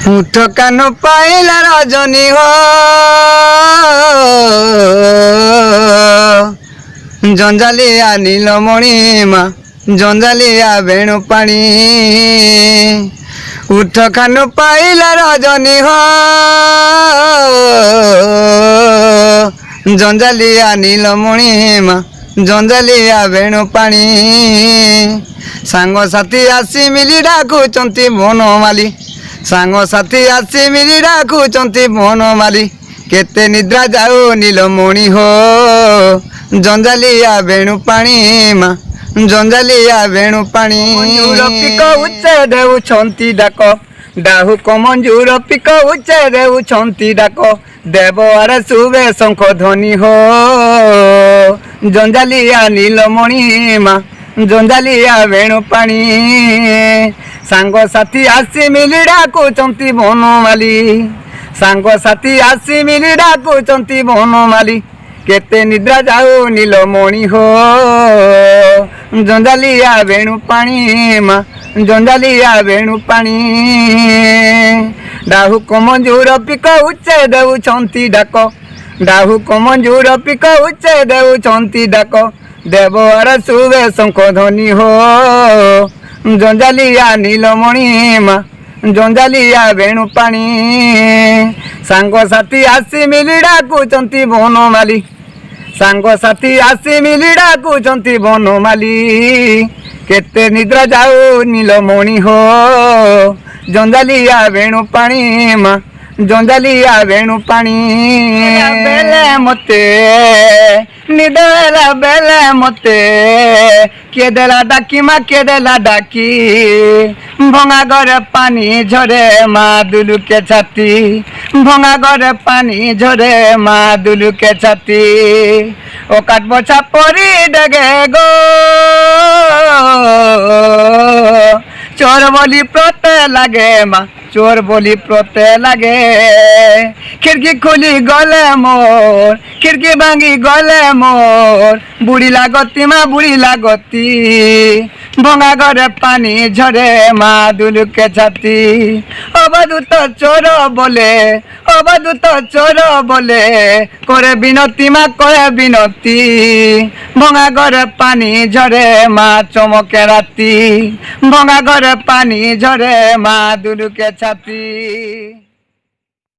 উঠ কান পাইলা রজনী হো জঞ্জালিয়া নীলমণিমা জঞ্জালিয়া বেণু পাণি উঠ কান পাইলা রজনী হো জঞ্জালিয়া নীলমণিমা জঞ্জালিয়া বেণু পাণি ସାଙ୍ଗସାଥୀ ଆସି ମିଲି ଡାକୁଛନ୍ତି ବନମାଲି ସାଙ୍ଗସାଥୀ ଆସି ମିଲି ଡାକୁଛନ୍ତି ବନମାଲି କେତେ ନିଦ୍ରା ଯାଉ ନୀଳମଣି ହୋ ଜଞ୍ଜାଲିଆ ବେଣୁ ପାଣି ମା ଜଞ୍ଜାଲିଆ ବେଣୁ ପାଣି ପିକ ଉଚ୍ଚେ ଦେଉଛନ୍ତି ଡାକ ଡାହୁକ ମଞ୍ଜୁର ପିକ ଉଚ୍ଚେ ଦେଉଛନ୍ତି ଡାକ ଦେବ ଆରେ ଶୁଭେ ଶଙ୍ଖ ଧ୍ୱନି ହୋ ଜଞ୍ଜାଲିଆ ନୀଳମଣି ମା ଜଞ୍ଜାଲିଆ ବେଣୁ ପାଣି ସାଙ୍ଗସାଥୀ ଆସି ମିଲି ଡାକୁଛନ୍ତି ବନମାଲି ସାଙ୍ଗସାଥୀ ଆସି ମିଲି ଡାକୁଛନ୍ତି ବନମାଲି କେତେ ନିଦ୍ରା ଯାଉ ନୀଳମଣି ହୋ ଜଞ୍ଜାଲିଆ ବେଣୁ ପାଣି ମା ଜଞ୍ଜାଲିଆ ବେଣୁ ପାଣି ଡାହୁକ ମଞ୍ଜୁର ପିକ ଉଚ୍ଚେ ଦେଉଛନ୍ତି ଡାକ ଡାହୁକ ମଞ୍ଜୁର ପିକ ଉଚ୍ଚେ ଦେଉଛନ୍ତି ଡାକ ଦେବ ଆରେ ଶୁଭେ ଶଙ୍ଖ ଧ୍ୱନି ହୋ ଜଞ୍ଜାଲିଆ ନୀଳମଣି ମା ଜଞ୍ଜାଲିଆ ବେଣୁ ପାଣି ସାଙ୍ଗସାଥୀ ଆସି ମିଲି ଡାକୁଛନ୍ତି ବନମାଲି ସାଙ୍ଗସାଥୀ ଆସି ମିଲି ଡାକୁଛନ୍ତି ବନମାଲି କେତେ ନିଦ୍ରା ଯାଉ ନୀଳମଣି ହୋ ଜଞ୍ଜାଲିଆ ବେଣୁ ପାଣି ମା ଜଞ୍ଜାଲିଆ ବେଣୁ ପାଣି ବେଲେ ମତେ ନିଦ ହେଲା ବେଲେ ମତେ କିଏ ଦେଲା ଡାକି ମା କିଏ ଦେଲା ଡାକି ଭଙ୍ଗା ଘରେ ପାଣି ଝରେ ମା ଦୁଲୁକେ ଛାତି ଭଙ୍ଗା ଘରେ ପାଣି ଝରେ ମା ଦୁଲୁକେ ଛାତି ଓ କାଠ ବଛା ପରି ଡେଗେ ଗୋ চোর বলি প্রতে লাগে মা চোর বলি প্রতে লাগে খিড়কি খুলি গলে মোর খিড়কি ভাঙি গলে মোর বুড়ি লাগতি মা বুড়ি লাগতি ভঙা ঘরে পানি ঝরে মা দুলুকে ছাতি অবধূত চোর বলে অবধূত চোর বলে করে বিনতি মা করে বিনতি ভঙা ঘরে পানি ঝরে মা চমকে রাতি ভঙা ঘরে পানি ঝরে মা দুলুকে ছাতি।